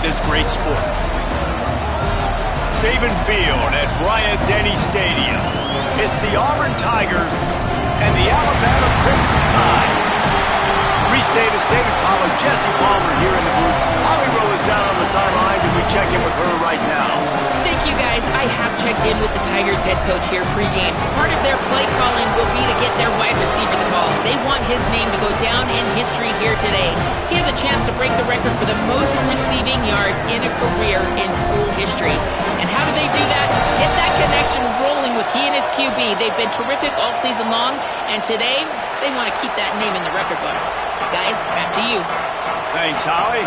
this great sport. Saban Field at Bryant-Denny Stadium. It's the Auburn Tigers and the Alabama Crimson Tide. Reese Davis, David Pollack, Jesse Palmer here in the booth. Holly Rowe is down on the sidelines, and we check in with her right now. Thank you, guys. I have checked in with the Tigers head coach here pregame. Part of their play calling will be to get their wide receiver the ball. They want his name to go down in history here today. He has a chance to break the record for the most receiving yards in a career in school history. And how do they do that? Get that connection rolling with he and his QB. They've been terrific all season long, and today they want to keep that name in the record books. Guys, back to you. Thanks, Holly.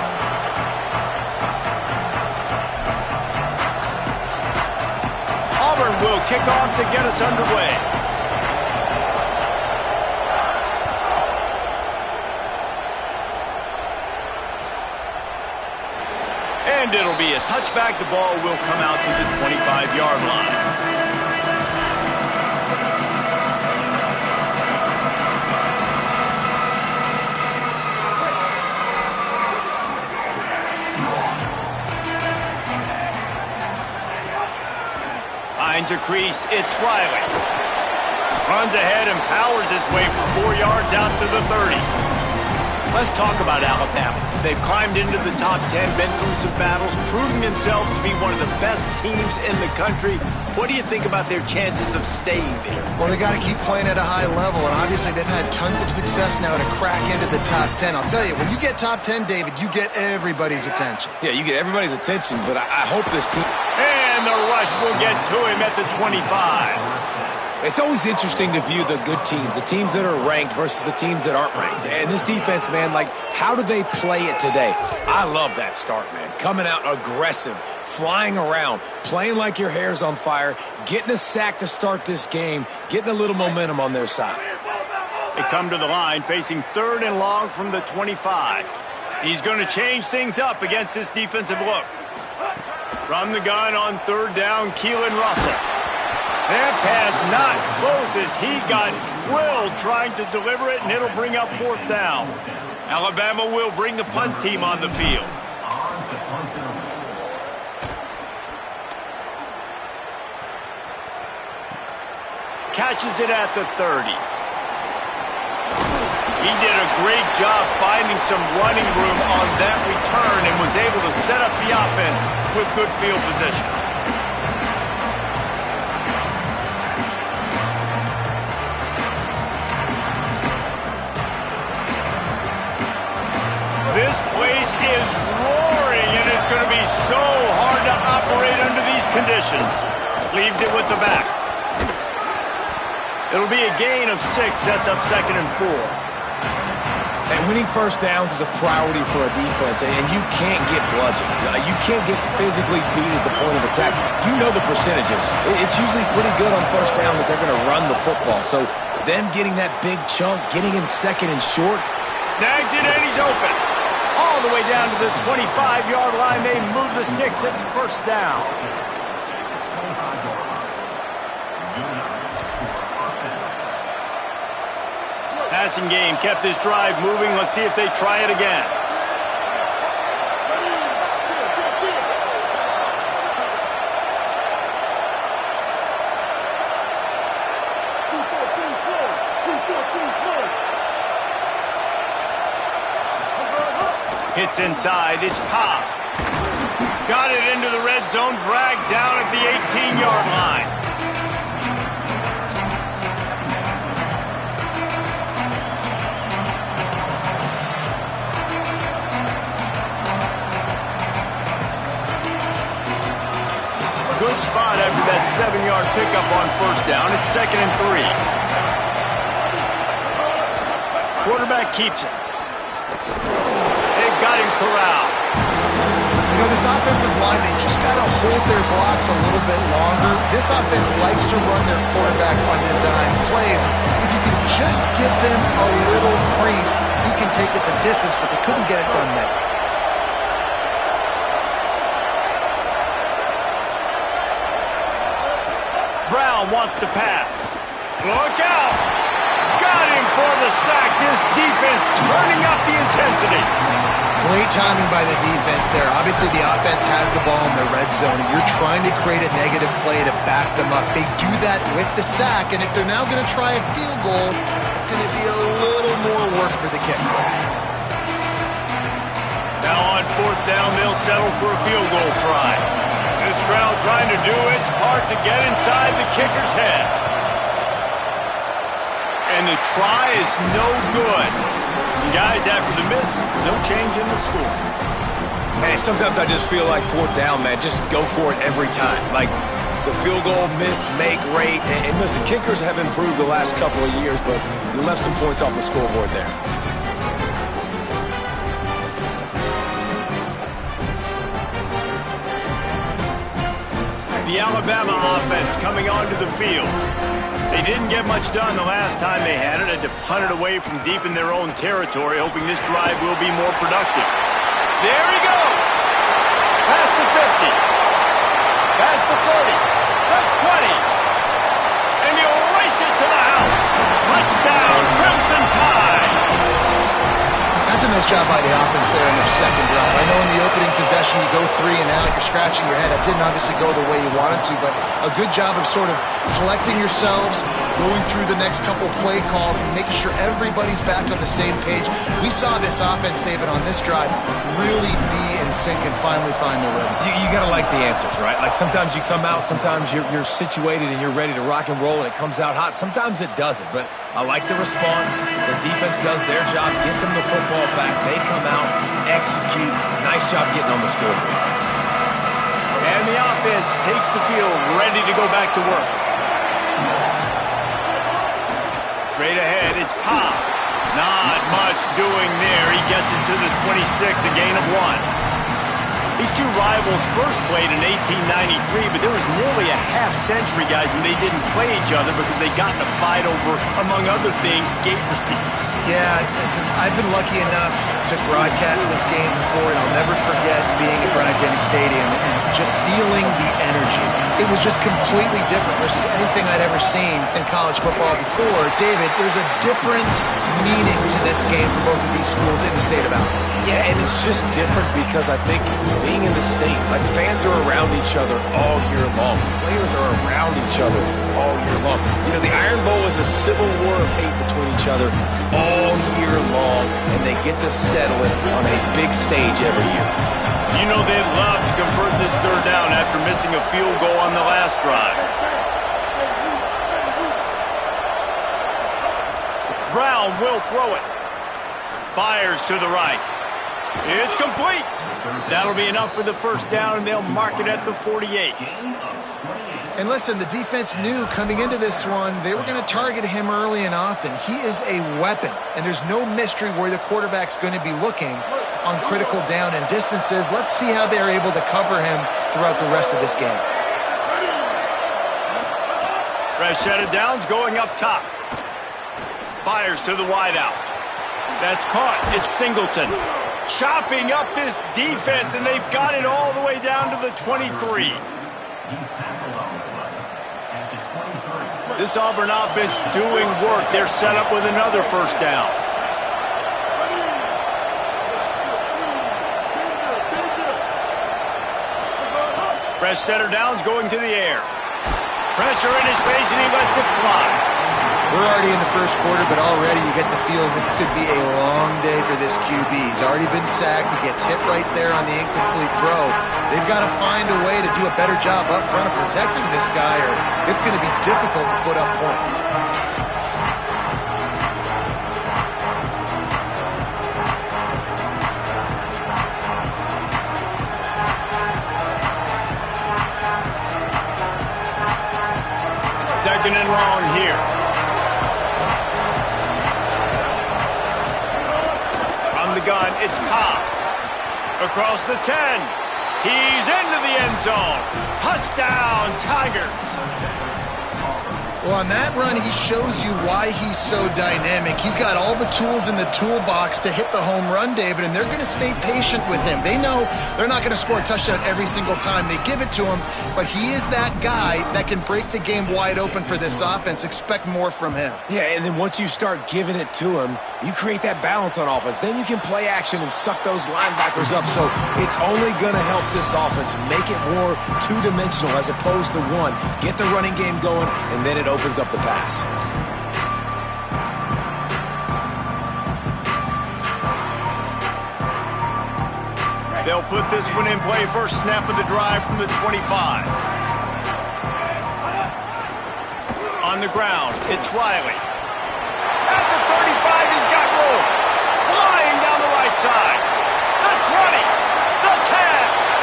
Auburn will kick off to get us underway. And it'll be a touchback. The ball will come out to the 25-yard line. Finds a crease, it's Riley. Runs ahead and powers his way for 4 yards out to the 30. Let's talk about Alabama. They've climbed into the top 10, been through some battles, proving themselves to be one of the best teams in the country. What do you think about their chances of staying there? Well, they got to keep playing at a high level, and obviously they've had tons of success now to crack into the top 10. I'll tell you, when you get top 10, David, you get everybody's attention. Yeah, you get everybody's attention, but I hope this team... And the rush will get to him at the 25. It's always interesting to view the good teams, the teams that are ranked versus the teams that aren't ranked. And this defense, man, like, how do they play it today? I love that start, man. Coming out aggressive, flying around, playing like your hair's on fire, getting a sack to start this game, getting a little momentum on their side. They come to the line facing 3rd and long from the 25. He's going to change things up against this defensive look. From the gun on 3rd down, Keelan Russell. That pass not close as he got drilled trying to deliver it, and it'll bring up 4th down. Alabama will bring the punt team on the field. Catches it at the 30. He did a great job finding some running room on that return and was able to set up the offense with good field position. This place is roaring, and it's going to be so hard to operate under these conditions. Leaves it with the back. It'll be a gain of 6. Sets up 2nd and 4. And winning first downs is a priority for a defense, and you can't get bludgeoned. You can't get physically beat at the point of attack. You know the percentages. It's usually pretty good on first down that they're going to run the football. So them getting that big chunk, getting in 2nd and short. Snags it, and he's open. All the way down to the 25-yard line. They move the sticks. It's 1st down. Passing game kept this drive moving. Let's see if they try it again. Hits inside, it's Cobb. Got it into the red zone, dragged down at the 18-yard line. Good spot after that 7-yard pickup on 1st down. It's 2nd and 3. Quarterback keeps it. Got him corralled. You know, this offensive line, they just got to hold their blocks a little bit longer. This offense likes to run their quarterback on design plays. If you can just give them a little crease, he can take it the distance, but they couldn't get it done there. Brown wants to pass. Look out! Got him for the sack. This defense turning up the intensity. Great timing by the defense there. Obviously, the offense has the ball in the red zone, and you're trying to create a negative play to back them up. They do that with the sack, and if they're now going to try a field goal, it's going to be a little more work for the kicker. Now on 4th down, they'll settle for a field goal try. This crowd trying to do its part to get inside the kicker's head. And the try is no good. Guys, after the miss, no change in the score. Man, sometimes I just feel like 4th down, man, just go for it every time. Like the field goal, miss, make, rate. And listen, kickers have improved the last couple of years, but you left some points off the scoreboard there. The Alabama offense coming onto the field. They didn't get much done the last time they had it. Had to punt it away from deep in their own territory, hoping this drive will be more productive. There he goes! Past the 50. Past the 30. The 20. And he'll race it to the house. Touchdown, Crimson Tide! That's a nice job by the offense there in their second drive. I know in the opening possession you go 3 and out, you're scratching your head. That didn't obviously go the way you wanted to, but a good job of sort of collecting yourselves, going through the next couple play calls, and making sure everybody's back on the same page. We saw this offense, David, on this drive really be in sync and finally find the rhythm. You got to like the answers, right? Like sometimes you come out, sometimes you're situated and you're ready to rock and roll and it comes out hot. Sometimes it doesn't, but I like the response. The defense does their job, gets them the football back. They come out, execute. Nice job getting on the scoreboard. And the offense takes the field, ready to go back to work. Straight ahead, it's Cobb. Not much doing there. He gets it to the 26, a gain of 1. These two rivals first played in 1893, but there was nearly a half-century, guys, when they didn't play each other because they got in a fight over, among other things, gate receipts. Yeah, listen, I've been lucky enough to broadcast this game before, and I'll never forget being at Bryant-Denny Stadium and just feeling the energy. It was just completely different versus anything I'd ever seen in college football before. David, there's a different meaning to this game for both of these schools in the state of Alabama. Yeah, and it's just different because I think being in the state, like fans are around each other all year long. Players are around each other all year long. You know, the Iron Bowl is a civil war of hate between each other all year long, and they get to settle it on a big stage every year. You know they'd love to convert this 3rd down after missing a field goal on the last drive. Brown will throw it. Fires to the right. It's complete. That'll be enough for the 1st down, and they'll mark it at the 48. And listen, the defense knew coming into this one, they were going to target him early and often. He is a weapon, and there's no mystery where the quarterback's going to be looking on critical down and distances. Let's see how they're able to cover him throughout the rest of this game. Fresh set of downs going up top. Fires to the wideout. That's caught. It's Singleton. Chopping up this defense, and they've got it all the way down to the 23. This Auburn offense doing work. They're set up with another 1st down. Fresh setter downs going to the air. Pressure in his face, and he lets it fly. We're already in the 1st quarter, but already you get the feeling this could be a long day for this QB. He's already been sacked. He gets hit right there on the incomplete throw. They've got to find a way to do a better job up front of protecting this guy, or it's going to be difficult to put up points. Second and long here. From the gun, it's Cobb. Across the 10. He's into the end zone. Touchdown, Tigers. Well, on that run, he shows you why he's so dynamic. He's got all the tools in the toolbox to hit the home run, David, and they're going to stay patient with him. They know they're not going to score a touchdown every single time they give it to him, but he is that guy that can break the game wide open for this offense. Expect more from him. Yeah, and then once you start giving it to him, you create that balance on offense. Then you can play action and suck those linebackers up. So it's only going to help this offense make it more two-dimensional as opposed to one. Get the running game going, and then it opens up the pass. They'll put this one in play first snap of the drive from the 25. On the ground, it's Riley. At the 35, he's got room. Flying down the right side. The 20. The 10.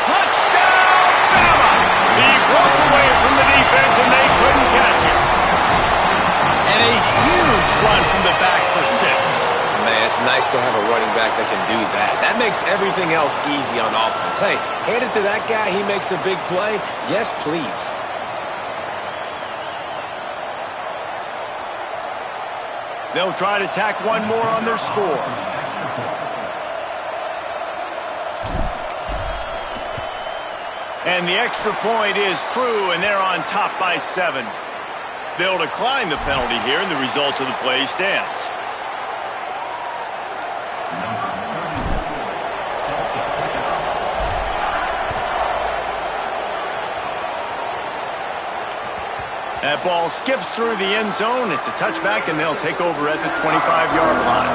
Touchdown, Bama! He broke away from the defense and they couldn't catch him. And a huge run from the back for 6. Man, it's nice to have a running back that can do that. That makes everything else easy on offense. Hey, hand it to that guy, he makes a big play. Yes, please. They'll try to tack one more on their score. And the extra point is true, and they're on top by 7. They'll decline the penalty here, and the result of the play stands. That ball skips through the end zone. It's a touchback, and they'll take over at the 25-yard line.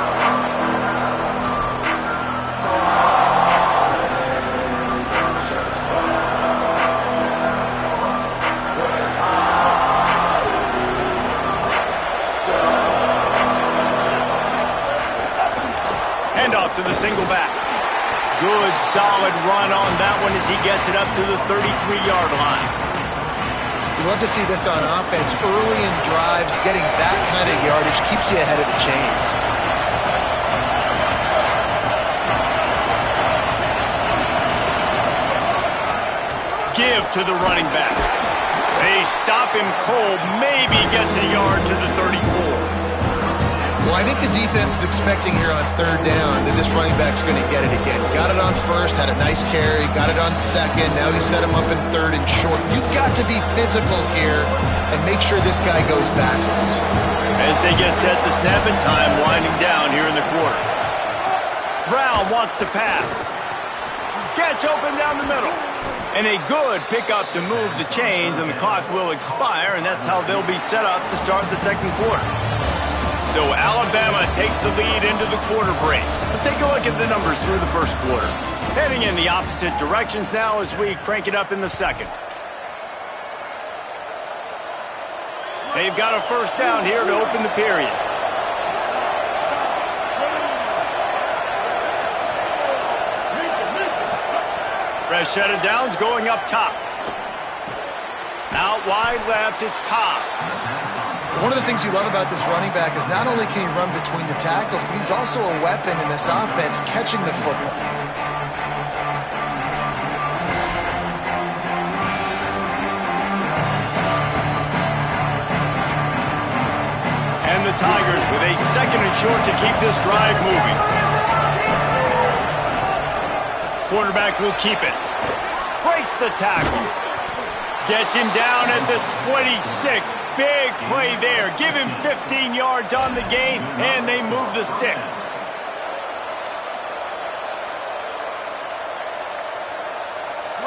Handoff to the single back. Good, solid run on that one as he gets it up to the 33-yard line. You love to see this on offense. Early in drives, getting that kind of yardage keeps you ahead of the chains. Give to the running back. They stop him cold. Maybe gets a yard to the 34. Well, I think the defense is expecting here on third down that this running back's going to get it again. Got it on first, had a nice carry, got it on second. Now he set him up in third and short. You've got to be physical here and make sure this guy goes backwards. As they get set to snap in time, winding down here in the quarter. Brown wants to pass. Gets open down the middle. And a good pickup to move the chains, and the clock will expire, and that's how they'll be set up to start the second quarter. So Alabama takes the lead into the quarter break. Let's take a look at the numbers through the first quarter. Heading in the opposite directions now as we crank it up in the second. They've got a first down here to open the period. Fresh set of downs going up top. Out wide left, it's Cobb. One of the things you love about this running back is not only can he run between the tackles, but he's also a weapon in this offense catching the football. And the Tigers with a second and short to keep this drive moving. Quarterback will keep it. Breaks the tackle. Gets him down at the 26. Big play there. Give him 15 yards on the gain, and they move the sticks.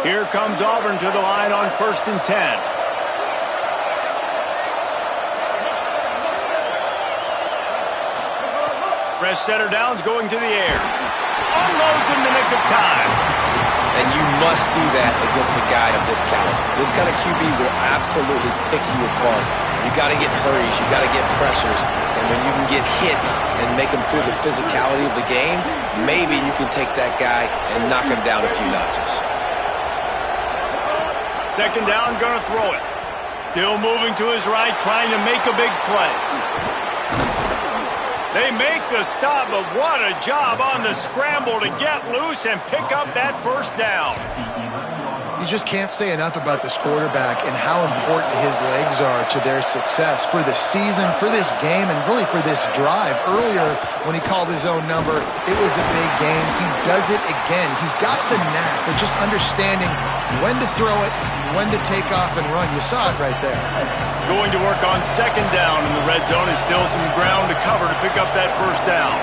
Here comes Auburn to the line on 1st and 10. Fresh setter downs going to the air. Unloads in the nick of time. And you must do that against a guy of this caliber. This kind of QB will absolutely pick you apart. You got to get hurries. You got to get pressures. And when you can get hits and make him feel the physicality of the game, maybe you can take that guy and knock him down a few notches. Second down, going to throw it. Still moving to his right, trying to make a big play. They make the stop, but what a job on the scramble to get loose and pick up that first down. You just can't say enough about this quarterback and how important his legs are to their success for the season, for this game, and really for this drive. Earlier, when he called his own number, it was a big gain. He does it again. He's got the knack of just understanding when to throw it, when to take off and run. You saw it right there. Going to work on second down in the red zone is still some ground to cover to pick up that first down.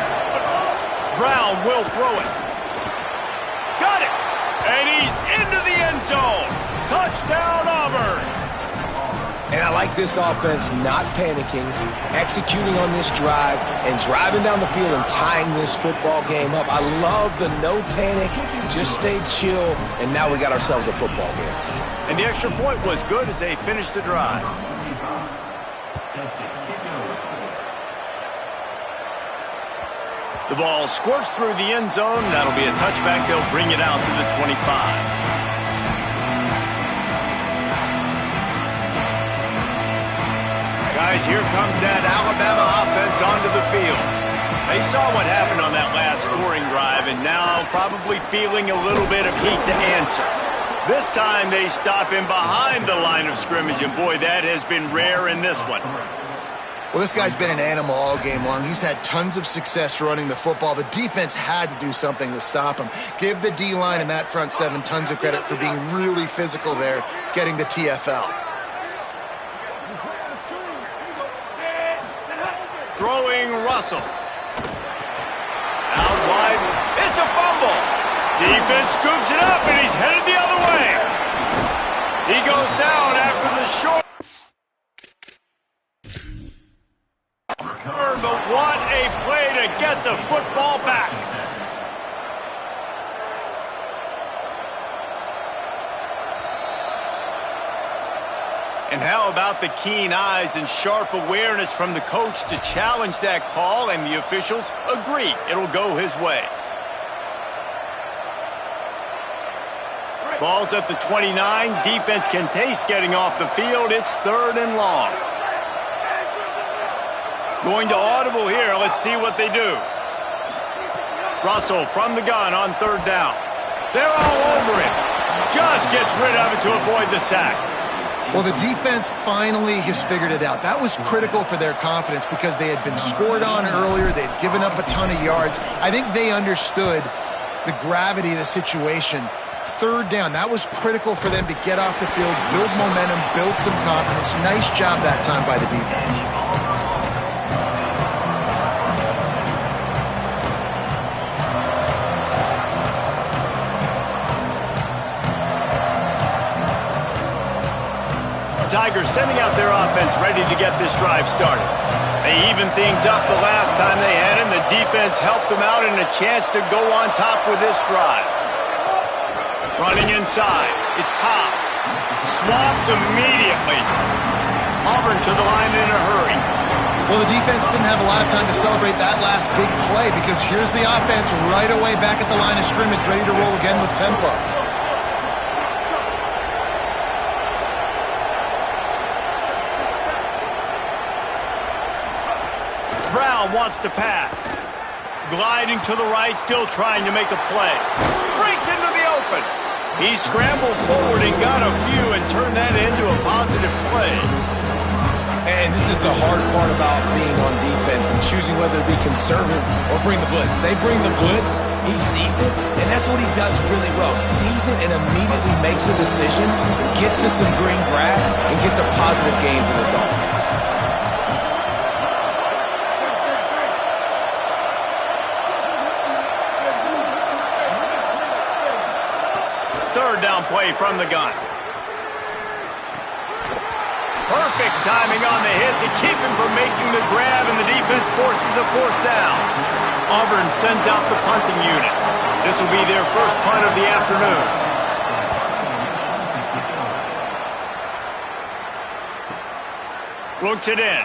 Brown will throw it. Got it! And he's into the end zone. Touchdown, Auburn. And I like this offense not panicking, executing on this drive, and driving down the field and tying this football game up. I love the no panic, just stay chill, and now we got ourselves a football game. And the extra point was good as they finished the drive. The ball squirts through the end zone. That'll be a touchback. They'll bring it out to the 25. Guys, here comes that Alabama offense onto the field. They saw what happened on that last scoring drive and now probably feeling a little bit of heat to answer. This time they stop him behind the line of scrimmage, and boy, that has been rare in this one. Well, this guy's been an animal all game long. He's had tons of success running the football. The defense had to do something to stop him. Give the D-line and that front seven tons of credit for being really physical there, getting the TFL. Throwing Russell. Out wide. It's a fumble. Defense scoops it up, and he's headed the other way. He goes down after the short. But what a play to get the football back. And how about the keen eyes and sharp awareness from the coach to challenge that call, and the officials agree it'll go his way. Ball's at the 29. Defense can taste getting off the field. It's 3rd and long. Going to audible here. Let's see what they do. Russell from the gun on 3rd down. They're all over him. Just gets rid of it to avoid the sack. Well, the defense finally has figured it out. That was critical for their confidence because they had been scored on earlier. They had given up a ton of yards. I think they understood the gravity of the situation. 3rd down, that was critical for them to get off the field, build momentum, build some confidence. Nice job that time by the defense. Tigers sending out their offense ready to get this drive started. They evened things up the last time they had him. The defense helped them out and a chance to go on top with this drive. Running inside. It's Cobb. Swamped immediately. Auburn to the line in a hurry. Well, the defense didn't have a lot of time to celebrate that last big play because here's the offense right away back at the line of scrimmage, ready to roll again with tempo. Brown wants to pass. Gliding to the right, still trying to make a play. Breaks into the open. He scrambled forward and got a few and turned that into a positive play. And this is the hard part about being on defense and choosing whether to be conservative or bring the blitz. They bring the blitz, he sees it, and that's what he does really well. Sees it and immediately makes a decision, gets to some green grass, and gets a positive gain for this offense. Third down play from the gun. Perfect timing on the hit to keep him from making the grab, and the defense forces a 4th down. Auburn sends out the punting unit. This will be their first punt of the afternoon. Looks it in.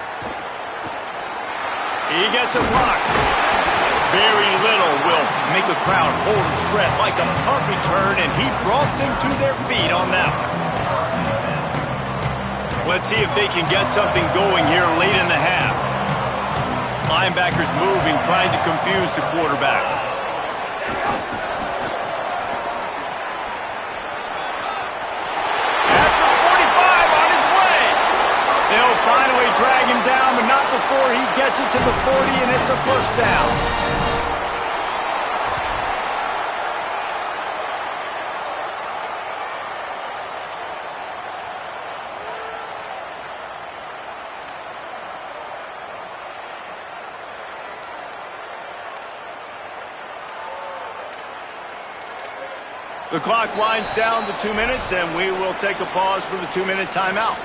He gets a block. Very little will make a crowd hold its breath like a punt return, and he brought them to their feet on that one. Let's see if they can get something going here late in the half. Linebackers moving, trying to confuse the quarterback. gets it to the 40, and it's a first down. The clock winds down to 2 minutes, and we will take a pause for the 2-minute timeout.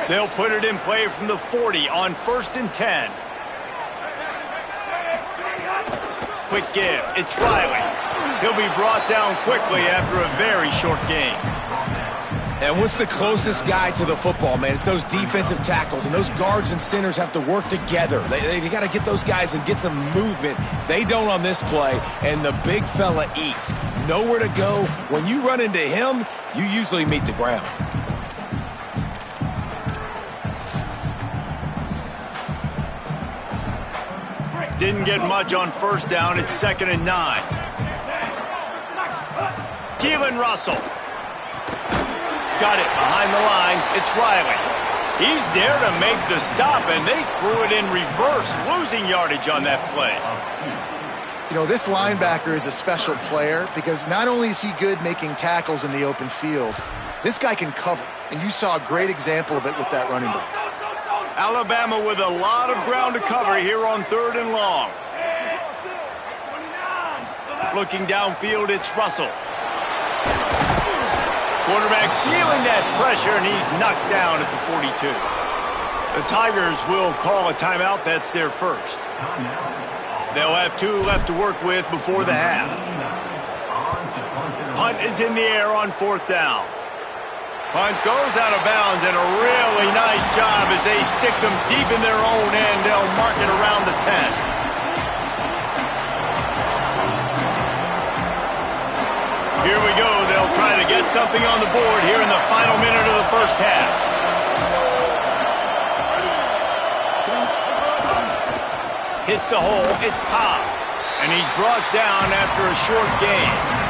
They'll put it in play from the 40 on 1st and 10. Quick give. It's Riley. He'll be brought down quickly after a very short game. And what's the closest guy to the football, man? It's those defensive tackles, and those guards and centers have to work together. They got to get those guys and get some movement. They don't on this play, and the big fella eats. Nowhere to go. When you run into him, you usually meet the ground. Didn't get much on 1st down. It's 2nd and 9. Keelan Russell. Got it behind the line. It's Riley. He's there to make the stop, and they threw it in reverse, losing yardage on that play. You know, this linebacker is a special player because not only is he good making tackles in the open field, this guy can cover, and you saw a great example of it with that running back. Alabama with a lot of ground to cover here on 3rd and long. Looking downfield, it's Russell. Quarterback feeling that pressure, and he's knocked down at the 42. The Tigers will call a timeout. That's their first. They'll have 2 left to work with before the half. Punt is in the air on 4th down. Punt goes out of bounds, and a really nice job as they stick them deep in their own end. They'll mark it around the 10. Here we go. They'll try to get something on the board here in the final minute of the first half. Hits the hole. It's Cobb. And he's brought down after a short gain.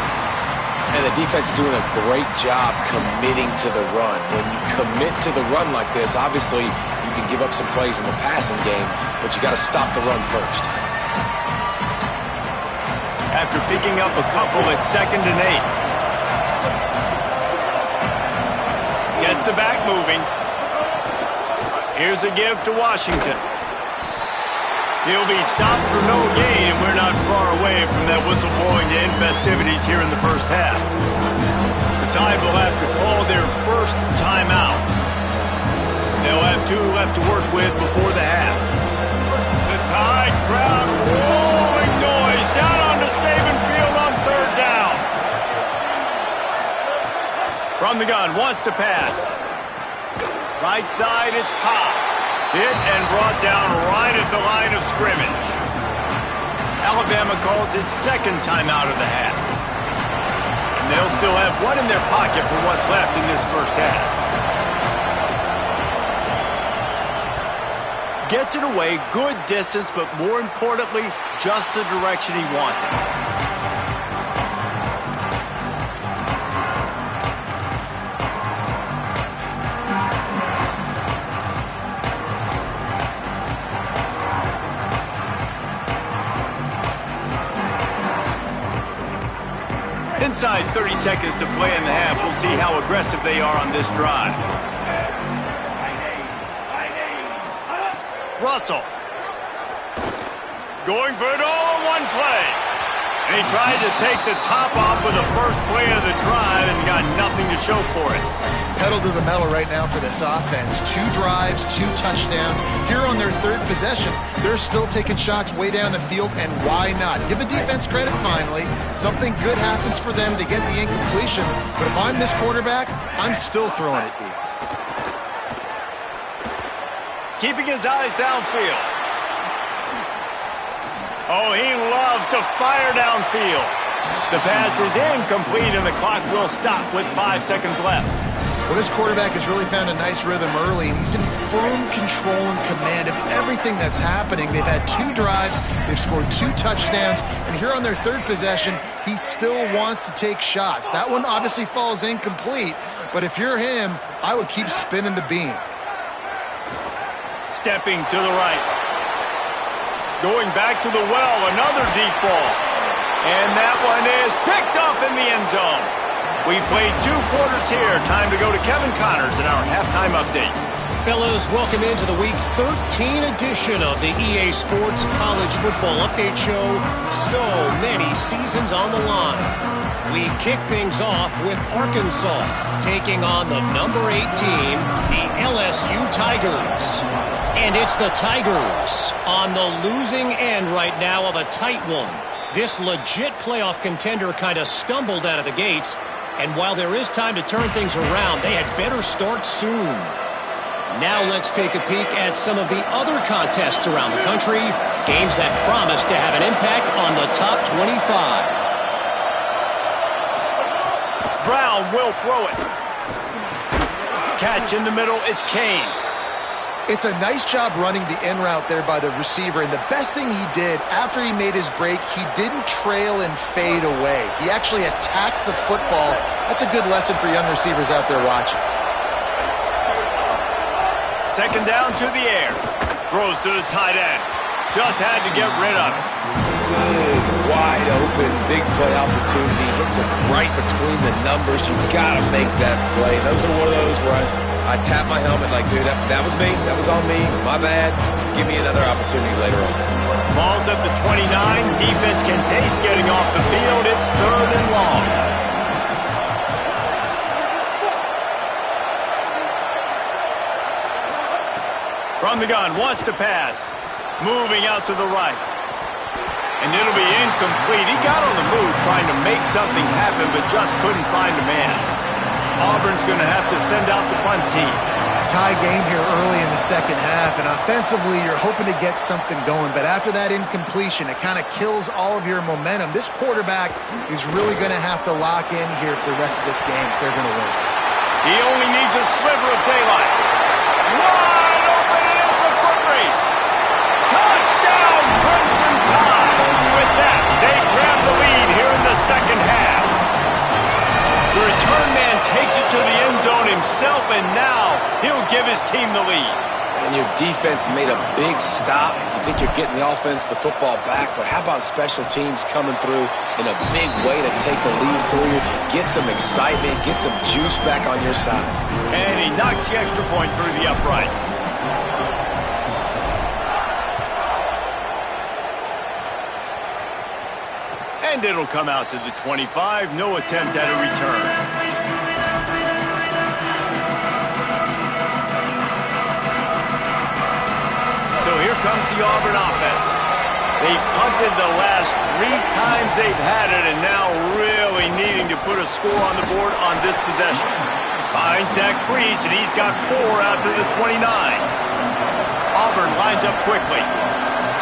And the defense doing a great job committing to the run. When you commit to the run like this, obviously you can give up some plays in the passing game, but you got to stop the run first. After picking up a couple at 2nd and 8. Gets the back moving. Here's a give to Washington. He'll be stopped for no gain, and we're not far away from that whistle blowing to end festivities here in the first half. The Tide will have to call their first timeout. They'll have 2 left to work with before the half. The Tide crowd rolling noise down onto Saban Field on 3rd down. From the gun, wants to pass. Right side, it's Cobb. Hit and brought down right at the line of scrimmage. Alabama calls its 2nd timeout of the half. And they'll still have 1 in their pocket for what's left in this first half. Gets it away, good distance, but more importantly, just the direction he wanted. Inside 30 seconds to play in the half. We'll see how aggressive they are on this drive. Russell. Going for it all in one play. And he tried to take the top off with the first play of the drive and got nothing to show for it. Pedal to the metal right now for this offense. 2 drives, 2 touchdowns. Here on their 3rd possession, they're still taking shots way down the field, and why not? Give the defense credit finally. Something good happens for them. They get the incompletion. But if I'm this quarterback, I'm still throwing it deep. Keeping his eyes downfield. Oh, he loves to fire downfield. The pass is incomplete, and the clock will stop with 5 seconds left. Well, this quarterback has really found a nice rhythm early, and he's in firm control and command of everything that's happening. They've had 2 drives, they've scored 2 touchdowns, and here on their 3rd possession, he still wants to take shots. That one obviously falls incomplete, but if you're him, I would keep spinning the beam. Stepping to the right. Going back to the well, another deep ball. And that one is picked off in the end zone. We've played 2 quarters here. Time to go to Kevin Connors in our halftime update. Fellas, welcome into the Week 13 edition of the EA Sports College Football Update Show. So many seasons on the line. We kick things off with Arkansas taking on the number 8 team, the LSU Tigers. And it's the Tigers on the losing end right now of a tight one. This legit playoff contender kind of stumbled out of the gates. And while there is time to turn things around, they had better start soon. Now let's take a peek at some of the other contests around the country, games that promise to have an impact on the top 25. Brown will throw it. Catch in the middle, it's Kane. It's a nice job running the in route there by the receiver, and the best thing he did after he made his break, he didn't trail and fade away. He actually attacked the football. That's a good lesson for young receivers out there watching. Second down to the air. Throws to the tight end. Just had to get rid of it. Good, wide open, big play opportunity. Hits it right between the numbers. You got to make that play. Those are one of those where I tap my helmet like, dude, that was me. That was on me. My bad. Give me another opportunity later on. Ball's at the 29. Defense can taste getting off the field. It's 3rd and long. From the gun, wants to pass. Moving out to the right. And it'll be incomplete. He got on the move trying to make something happen, but just couldn't find a man. Auburn's going to have to send out the punt team. Tie game here early in the second half, and offensively you're hoping to get something going, but after that incompletion, it kind of kills all of your momentum. This quarterback is really going to have to lock in here for the rest of this game if they're going to win. He only needs a sliver of daylight. Wide open, and it's a foot race. Touchdown, Crimson Tide. With that, they grab the lead here in the second half. The return man takes it to the end zone himself, and now he'll give his team the lead. And your defense made a big stop. You think you're getting the offense, the football back, but how about special teams coming through in a big way to take the lead for you, get some excitement, get some juice back on your side. And he knocks the extra point through the uprights. And it'll come out to the 25. No attempt at a return. So here comes the Auburn offense. They've punted the last 3 times they've had it, and now really needing to put a score on the board on this possession. Finds that crease, and he's got 4 out to the 29. Auburn lines up quickly.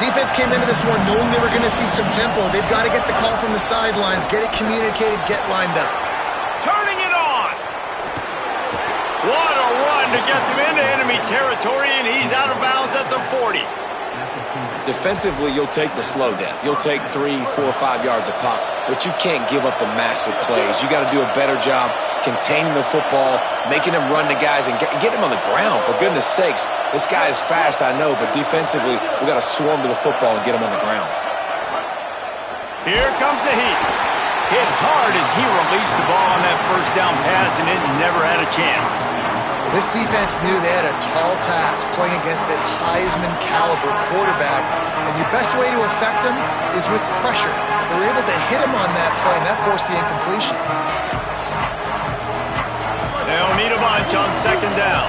Defense came into this one knowing they were going to see some tempo. They've got to get the call from the sidelines, get it communicated, get lined up. Turning it on. What a run to get them into enemy territory, and he's out of bounds at the 40. Defensively, you'll take the slow death. You'll take 3, 4, 5 yards a pop, but you can't give up the massive plays. You got to do a better job containing the football, making them run to guys, and get them on the ground, for goodness sakes. This guy is fast, I know, but defensively, we got to swarm to the football and get him on the ground. Here comes the heat. Hit hard as he released the ball on that first down pass, and it never had a chance. This defense knew they had a tall task playing against this Heisman caliber quarterback, and the best way to affect him is with pressure. They were able to hit him on that play, and that forced the incompletion. They'll need a bunch on second down.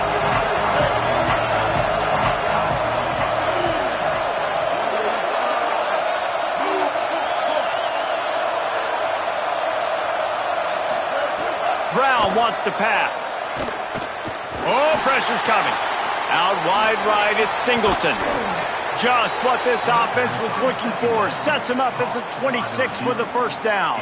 Brown wants to pass. Oh, pressure's coming. Out wide right, it's Singleton. just what this offense was looking for. Sets him up at the 26 with a first down.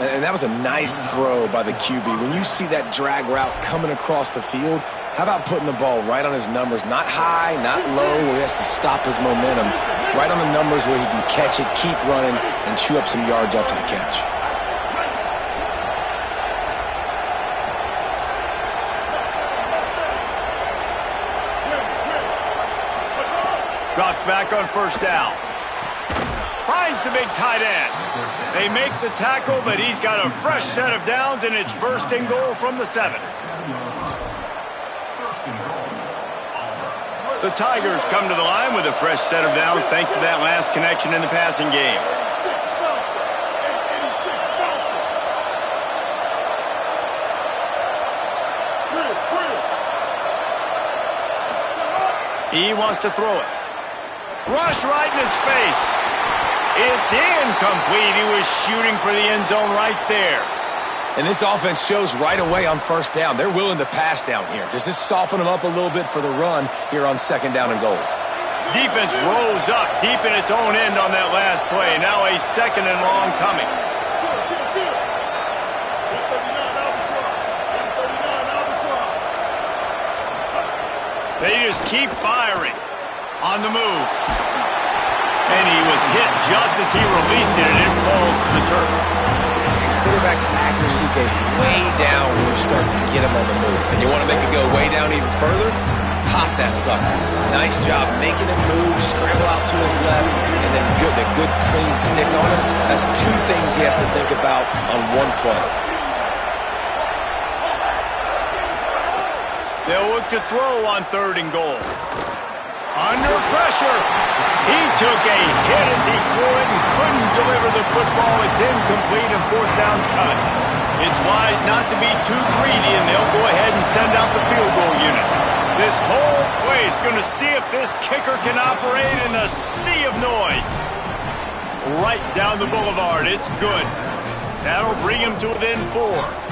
And that was a nice throw by the QB. When you see that drag route coming across the field, how about putting the ball right on his numbers? Not high, not low, where he has to stop his momentum. Right on the numbers where he can catch it, keep running, and chew up some yards after the catch. Drops back on first down. Finds the big tight end. They make the tackle, but he's got a fresh set of downs, and it's first and goal from the 7. The Tigers come to the line with a fresh set of downs thanks to that last connection in the passing game. He wants to throw it. Rush right in his face. It's incomplete. He was shooting for the end zone right there. And this offense shows right away on first down. They're willing to pass down here. Does this soften them up a little bit for the run here on second down and goal? Defense rose up deep in its own end on that last play. Now a second and long coming. They just keep firing. On the move. And he was hit just as he released it, and it falls to the turf. Quarterback's accuracy goes way down when you start to get him on the move. And you want to make it go way down even further? Pop that sucker. Nice job making him move, scramble out to his left, and then the good clean stick on him. That's two things he has to think about on one play. They'll look to throw on third and goal. Under pressure. He took a hit as he threw it and couldn't deliver the football. It's incomplete and fourth down's cut. It's wise not to be too greedy, and they'll go ahead and send out the field goal unit. This whole play is going to see if this kicker can operate in the sea of noise. Right down the boulevard. It's good. That'll bring him to within 4.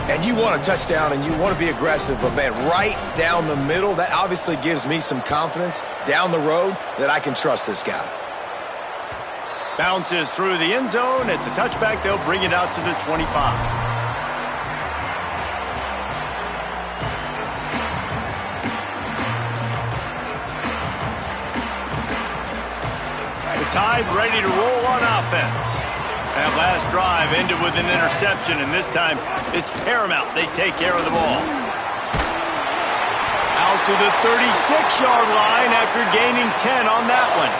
And you want a touchdown and you want to be aggressive, but man, right down the middle, that obviously gives me some confidence down the road that I can trust this guy. Bounces through the end zone. It's a touchback. They'll bring it out to the 25. The Tide ready to roll on offense. That last drive ended with an interception, and this time it's paramount they take care of the ball. Out to the 36-yard line after gaining 10 on that one.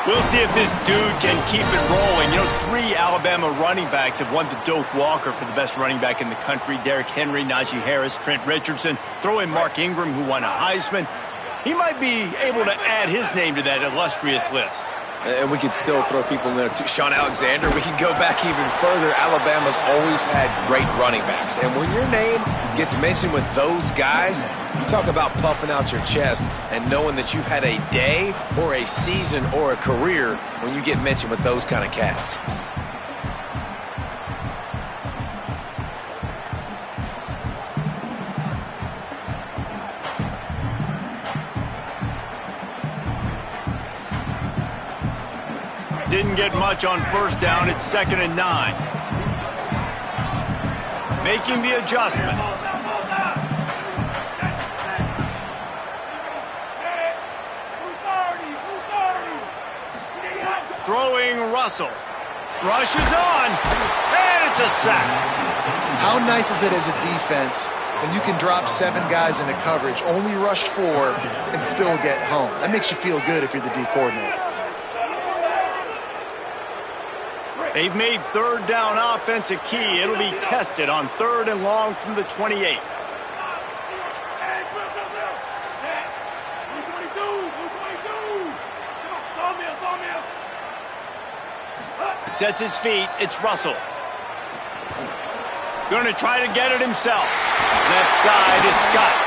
We'll see if this dude can keep it rolling. You know, 3 Alabama running backs have won the Doak Walker for the best running back in the country. Derrick Henry, Najee Harris, Trent Richardson. Throw in Mark Ingram, who won a Heisman. He might be able to add his name to that illustrious list. And we can still throw people in there too. Sean Alexander, we can go back even further. Alabama's always had great running backs. And when your name gets mentioned with those guys, you talk about puffing out your chest and knowing that you've had a day or a season or a career when you get mentioned with those kind of cats. Didn't get much on first down. It's 2nd and 9. Making the adjustment. Throwing Russell. Rushes on. And it's a sack. How nice is it as a defense when you can drop 7 guys into coverage, only rush 4, and still get home? That makes you feel good if you're the D coordinator. They've made third down offense a key. It'll be tested on 3rd and long from the 28. Sets his feet. It's Russell. Going to try to get it himself. Left side, it's Scott.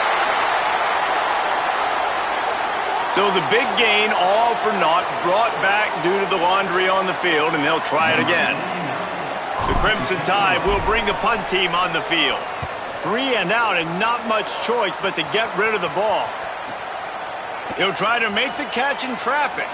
So the big gain, all for naught, brought back due to the laundry on the field, and they'll try it again. The Crimson Tide will bring the punt team on the field. 3 and out, and not much choice but to get rid of the ball. He'll try to make the catch in traffic.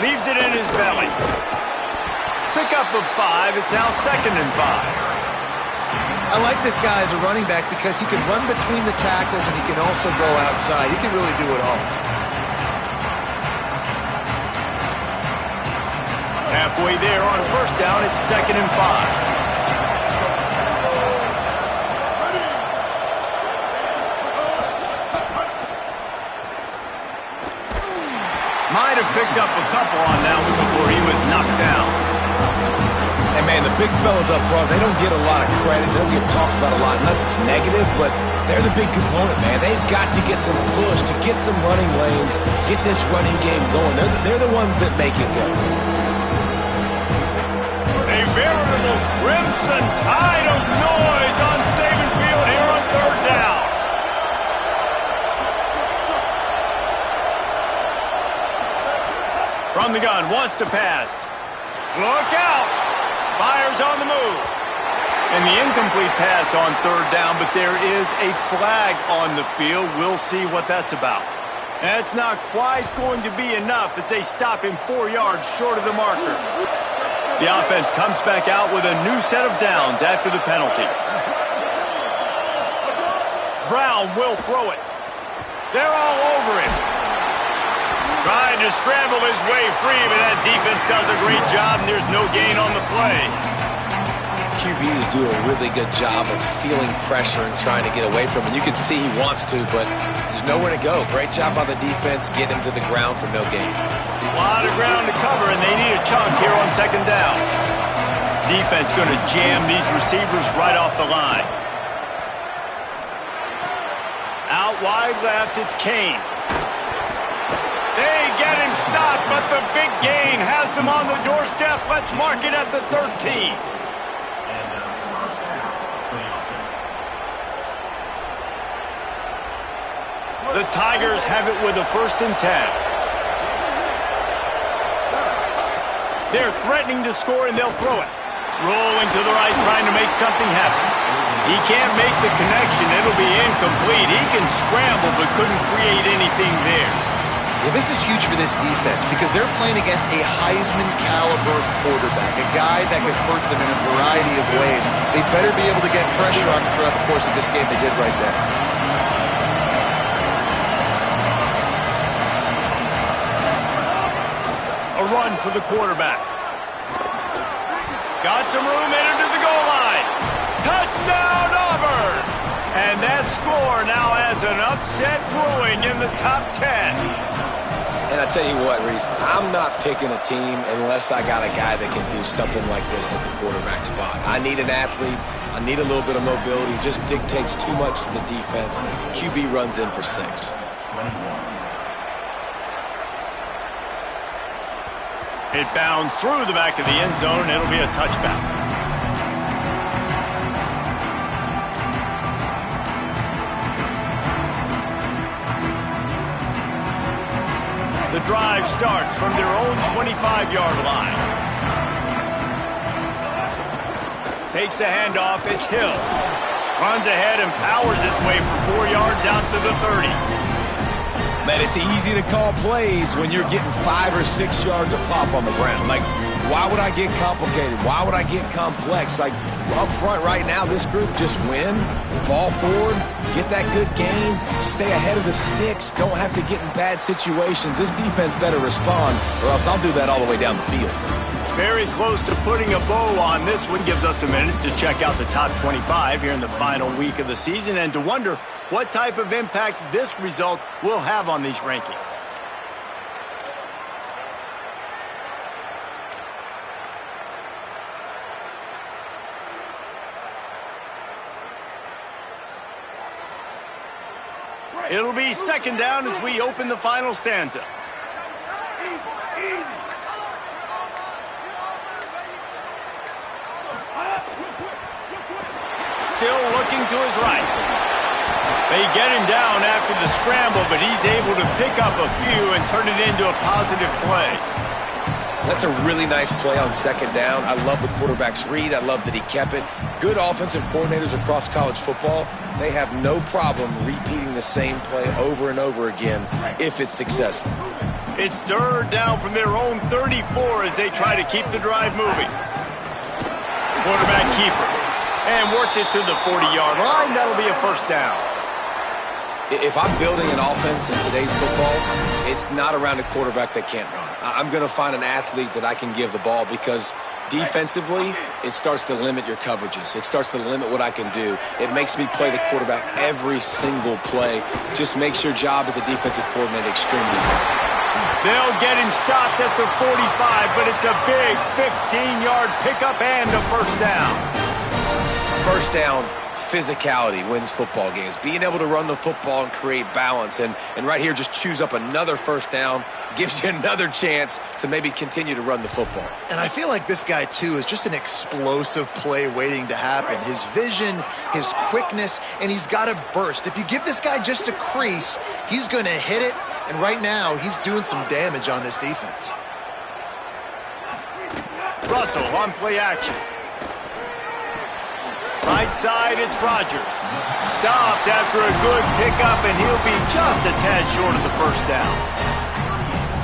Leaves it in his belly. Pickup of 5. It's now 2nd and 5. I like this guy as a running back because he can run between the tackles and he can also go outside. He can really do it all. Halfway there on 1st down, it's 2nd and 5. Might have picked up a couple on that one before he was knocked down. And man, the big fellas up front, they don't get a lot of credit. They don't get talked about a lot unless it's negative, but they're the big component, man. They've got to get some push, to get some running lanes, get this running game going. They're the ones that make it go. A veritable crimson tide of noise on Saban Field here on 3rd down. From the gun, wants to pass. Look out! Fires on the move. And the incomplete pass on 3rd down, but there is a flag on the field. We'll see what that's about. That's not quite going to be enough as they stop him 4 yards short of the marker. The offense comes back out with a new set of downs after the penalty. Brown will throw it. They're all over him. Trying to scramble his way free, but that defense does a great job, and there's no gain on the play. QBs do a really good job of feeling pressure and trying to get away from it. You can see he wants to, but there's nowhere to go. Great job by the defense, getting him to the ground for no gain. A lot of ground to cover, and they need a chunk here on 2nd down. Defense going to jam these receivers right off the line. Out wide left, it's Kane. They get him stopped, but the big gain has them on the doorstep. Let's mark it at the 13. The Tigers have it with a 1st and 10. They're threatening to score, and they'll throw it. Rolling to the right, trying to make something happen. He can't make the connection. It'll be incomplete. He can scramble, but couldn't create anything there. Well, this is huge for this defense because they're playing against a Heisman-caliber quarterback, a guy that could hurt them in a variety of ways. They better be able to get pressure on him throughout the course of this game. They did right there. A run for the quarterback. Got some room, entered to the goal line. Touchdown, Auburn! And that score now has an upset brewing in the top 10. And I tell you what, Reese, I'm not picking a team unless I got a guy that can do something like this at the quarterback spot. I need an athlete. I need a little bit of mobility. It just dictates too much to the defense. QB runs in for 6. It bounds through the back of the end zone, and it'll be a touchback. The drive starts from their own 25-yard line. Takes the handoff, it's Hill. Runs ahead and powers his way for 4 yards out to the 30. Man, it's easy to call plays when you're getting 5 or 6 yards of pop on the ground. Like, why would I get complicated? Why would I get complex? Like, up front right now, this group just win, fall forward, get that good gain, stay ahead of the sticks, don't have to get in bad situations. This defense better respond, or else I'll do that all the way down the field. Very close to putting a bow on this one. Gives us a minute to check out the top 25 here in the final week of the season and to wonder what type of impact this result will have on these rankings. It'll be 2nd down as we open the final stanza. still looking to his right. They get him down after the scramble, but he's able to pick up a few and turn it into a positive play. That's a really nice play on second down. I love the quarterback's read. I love that he kept it. Good offensive coordinators across college football, they have no problem repeating the same play over and over again if it's successful. It's third down from their own 34 as they try to keep the drive moving. Quarterback keeper. And works it to the 40-yard line. That'll be a first down. If I'm building an offense in today's football, it's not around a quarterback that can't run. I'm going to find an athlete that I can give the ball because defensively, it starts to limit your coverages. It starts to limit what I can do. It makes me play the quarterback every single play. Just makes your job as a defensive coordinator extremely hard. They'll get him stopped at the 45, but it's a big 15-yard pickup and a first down. First down, physicality wins football games. Being able to run the football and create balance. And right here, just choose up another first down, gives you another chance to maybe continue to run the football. And I feel like this guy, too, is just an explosive play waiting to happen. His vision, his quickness, and he's got a burst. If you give this guy just a crease, he's going to hit it. And right now, he's doing some damage on this defense. Russell on play action. Right side, it's Rodgers. Stopped after a good pickup, and he'll be just a tad short of the first down.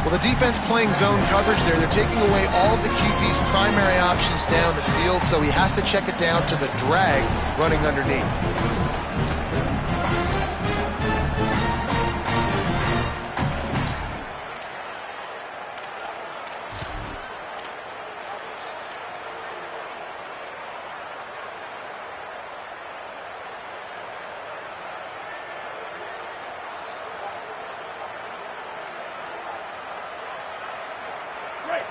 Well, the defense playing zone coverage there. They're taking away all of the QB's primary options down the field, so he has to check it down to the drag running underneath.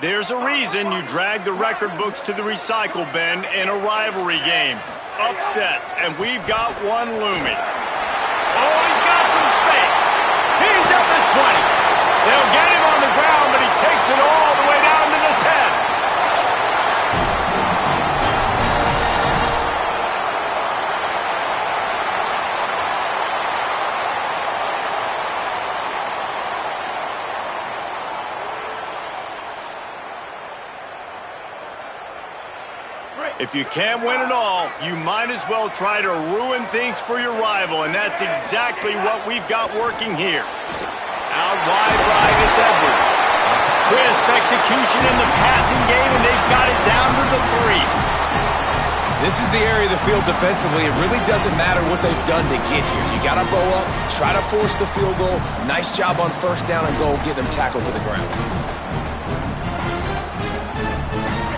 There's a reason you drag the record books to the recycle bin in a rivalry game. Upsets, and we've got one looming. Oh, he's got some space. He's at the 20. They'll get him on the ground, but he takes it all the way down to the 10. If you can't win it all, you might as well try to ruin things for your rival, and that's exactly what we've got working here. Out wide right, it's Edwards. Crisp execution in the passing game, and they've got it down to the 3. This is the area of the field defensively. It really doesn't matter what they've done to get here. You got to bow up, try to force the field goal. Nice job on first down and goal, getting them tackled to the ground.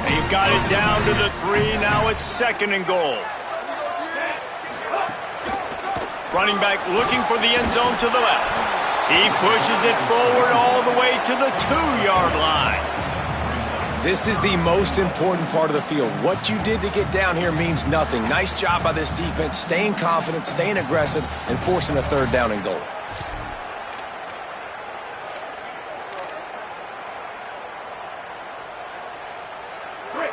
They've got it down to the 3. Now it's second and goal. Running back looking for the end zone to the left. He pushes it forward all the way to the 2-yard line. This is the most important part of the field. What you did to get down here means nothing. Nice job by this defense, staying confident, staying aggressive, and forcing a third down and goal.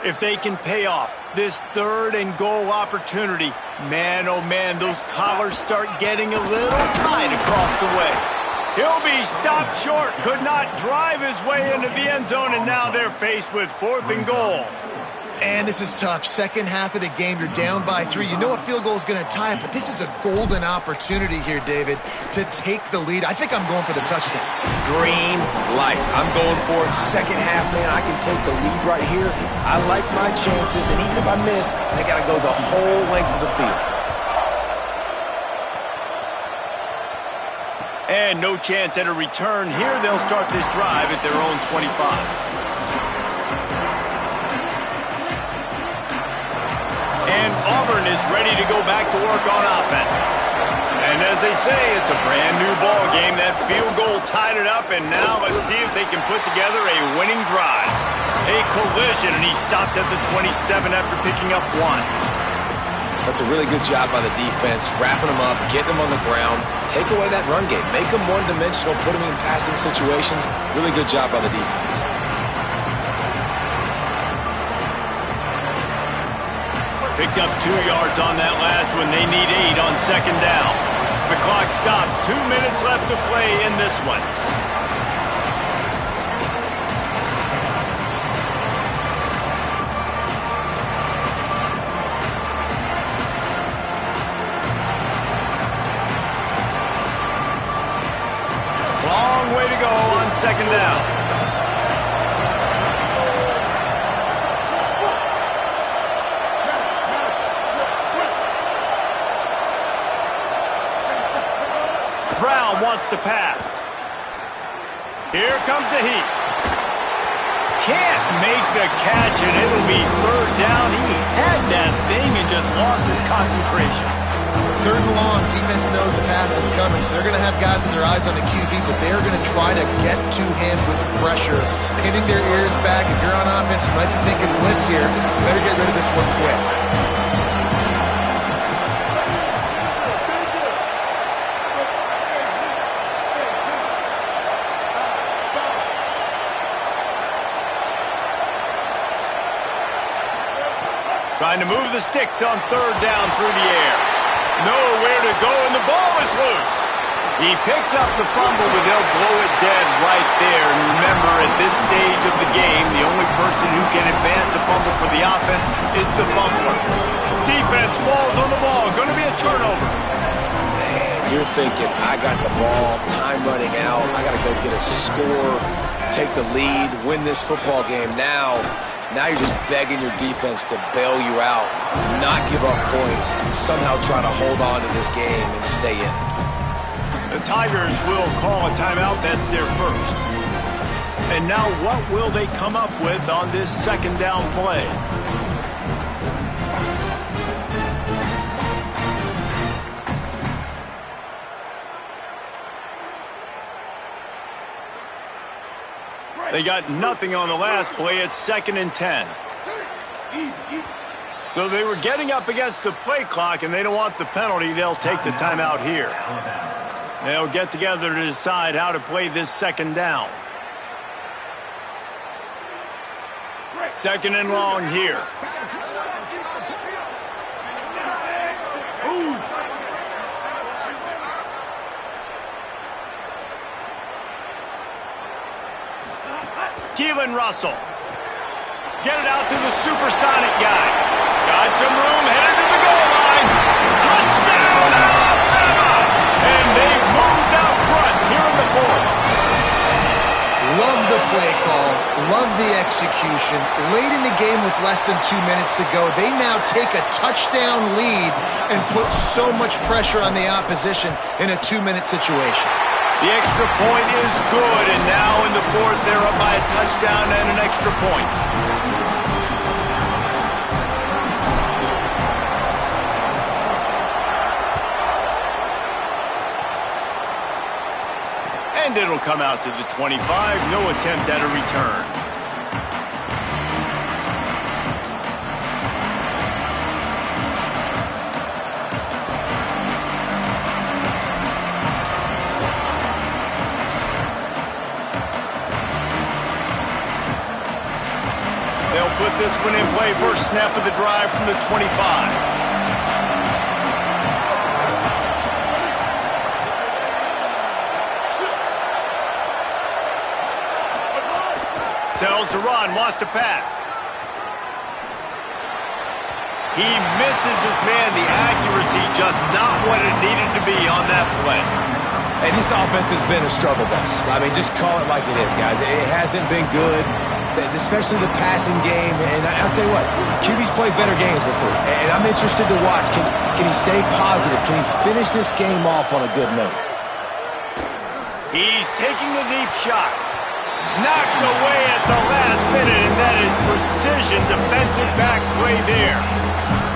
If they can pay off this third and goal opportunity, man, oh man, those collars start getting a little tight across the way. He'll be stopped short, could not drive his way into the end zone, and now they're faced with fourth and goal. And this is tough. Second half of the game, you're down by 3. You know a field goal is going to tie it, but this is a golden opportunity here, David, to take the lead. I think I'm going for the touchdown. Green light. I'm going for it. Second half, man, I can take the lead right here. I like my chances, and even if I miss, I got to go the whole length of the field. And no chance at a return here. They'll start this drive at their own 25. And Auburn is ready to go back to work on offense. And as they say, it's a brand new ball game. That field goal tied it up, and now let's see if they can put together a winning drive. A collision, and he stopped at the 27 after picking up 1. That's a really good job by the defense, wrapping them up, getting them on the ground, take away that run game, make them one-dimensional, put them in passing situations. Really good job by the defense. Picked up 2 yards on that last one. They need 8 on second down. The clock stops. 2 minutes left to play in this one. Long way to go on second down. Brown wants to pass. Here comes the heat. Can't make the catch, and it'll be third down. He had that thing and just lost his concentration. Third and long, defense knows the pass is coming, so they're going to have guys with their eyes on the QB, but they're going to try to get to him with pressure, pinning their ears back. If you're on offense, you might be thinking blitz here. You better get rid of this one quick. Trying to move the sticks on third down through the air. Nowhere to go, and the ball is loose. He picks up the fumble, but they'll blow it dead right there. And remember, at this stage of the game, the only person who can advance a fumble for the offense is the fumbler. Defense falls on the ball. Going to be a turnover. Man, you're thinking, I got the ball, time running out, I got to go get a score, take the lead, win this football game now. Now you're just begging your defense to bail you out, not give up points, somehow try to hold on to this game and stay in it. The Tigers will call a timeout. That's their first. And now what will they come up with on this second down play? They got nothing on the last play. It's 2nd and 10. So they were getting up against the play clock, and they don't want the penalty. They'll take the timeout here. They'll get together to decide how to play this second down. 2nd and long here. Keelan Russell. Get it out to the supersonic guy. Got some room, headed to the goal line. Touchdown, Alabama! And they've moved out front here in the fourth. Love the play call. Love the execution. Late in the game with less than 2 minutes to go, they now take a touchdown lead and put so much pressure on the opposition in a 2-minute situation. The extra point is good, and now in the fourth, they're up by a touchdown and an extra point. And it'll come out to the 25. No attempt at a return. They'll put this one in play. First snap of the drive from the 25. Tells to run, wants to pass. He misses his man. The accuracy just not what it needed to be on that play. And this offense has been a struggle bus. I mean, just call it like it is, guys. It hasn't been good, especially the passing game. And I'll tell you what, QB's played better games before. And I'm interested to watch. Can he stay positive? Can he finish this game off on a good note? He's taking the deep shot. Knocked away at the last minute, and that is precision defensive back play there.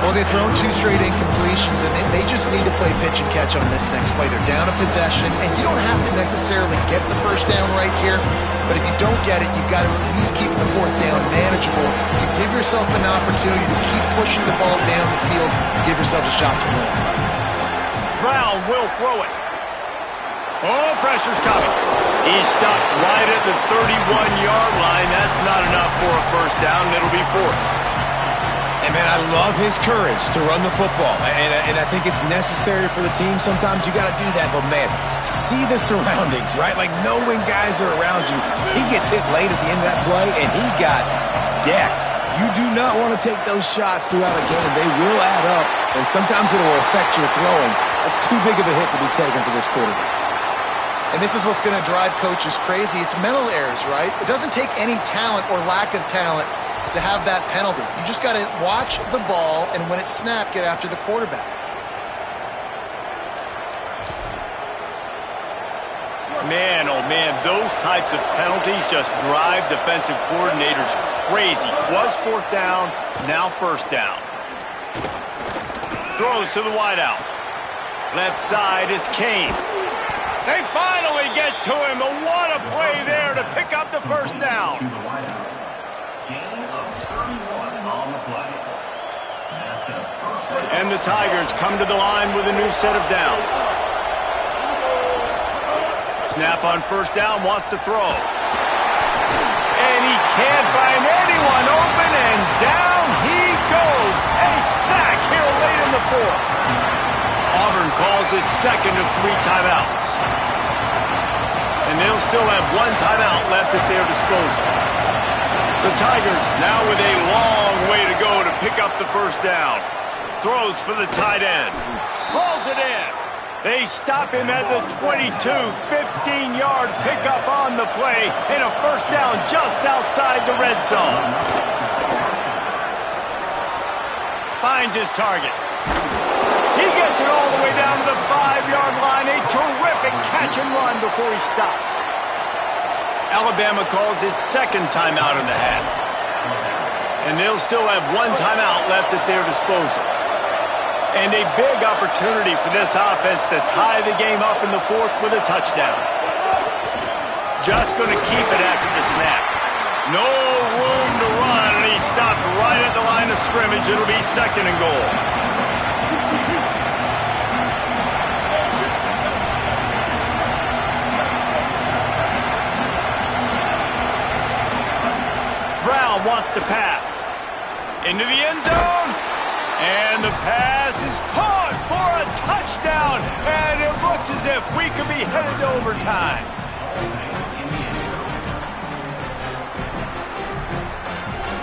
Well, they've thrown 2 straight incompletions, and they just need to play pitch and catch on this next play. They're down a possession, and you don't have to necessarily get the first down right here, but if you don't get it, you've got to at least keep the fourth down manageable to give yourself an opportunity to keep pushing the ball down the field and give yourself a shot to win. Brown will throw it. Oh, pressure's coming. He's stopped right at the 31-yard line. That's not enough for a first down. It'll be 4th. And, man, I love his courage to run the football. And I think it's necessary for the team. Sometimes you got to do that. But, man, see the surroundings, right? Like, knowing guys are around you. He gets hit late at the end of that play, and he got decked. You do not want to take those shots throughout a game. They will add up, and sometimes it will affect your throwing. That's too big of a hit to be taken for this quarterback. And this is what's going to drive coaches crazy. It's mental errors, right? It doesn't take any talent or lack of talent to have that penalty. You just got to watch the ball, and when it's snapped, get after the quarterback. Man, oh man, those types of penalties just drive defensive coordinators crazy. Was fourth down, now first down. Throws to the wideout. Left side is Kane. They finally get to him. And what a play there to pick up the first down. And the Tigers come to the line with a new set of downs. Snap on first down, wants to throw. And he can't find anyone open, and down he goes. A sack here late in the fourth. Auburn calls it second of 3 timeouts. And they'll still have 1 timeout left at their disposal. The Tigers now with a long way to go to pick up the first down. Throws for the tight end. Hauls it in. They stop him at the 22, 15-yard pickup on the play, and a first down just outside the red zone. Finds his target. He gets it all the way down to the 5-yard line. A terrific catch and run before he stopped. Alabama calls its second timeout in the half. And they'll still have 1 timeout left at their disposal. And a big opportunity for this offense to tie the game up in the fourth with a touchdown. Just going to keep it after the snap. No room to run, and he stopped right at the line of scrimmage. It'll be second and goal. Brown wants to pass. Into the end zone. And the pass is caught for a touchdown. And it looks as if we could be headed to overtime.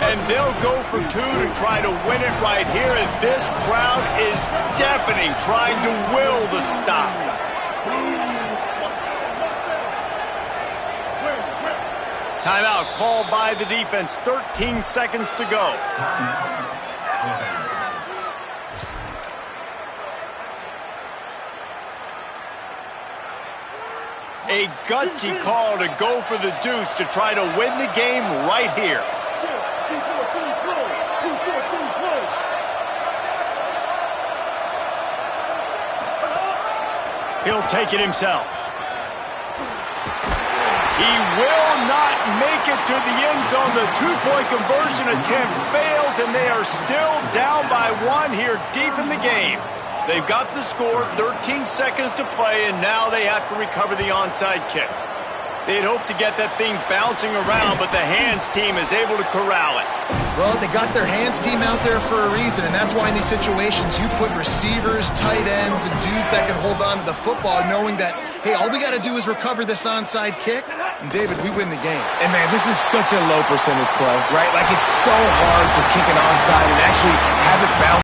And they'll go for 2 to try to win it right here. And this crowd is deafening, trying to will the stop. Timeout called by the defense. 13 seconds to go. A gutsy call to go for the deuce to try to win the game right here. He'll take it himself. He will not make it to the end zone. The 2-point conversion attempt fails, and they are still down by 1 here deep in the game. They've got the score, 13 seconds to play, and now they have to recover the onside kick. They'd hoped to get that thing bouncing around, but the hands team is able to corral it. Well, they got their hands team out there for a reason, and that's why in these situations you put receivers, tight ends, and dudes that can hold on to the football, knowing that, hey, all we got to do is recover this onside kick, and David, we win the game. And, man, this is such a low percentage play, right? Like, it's so hard to kick it onside and actually have it bounce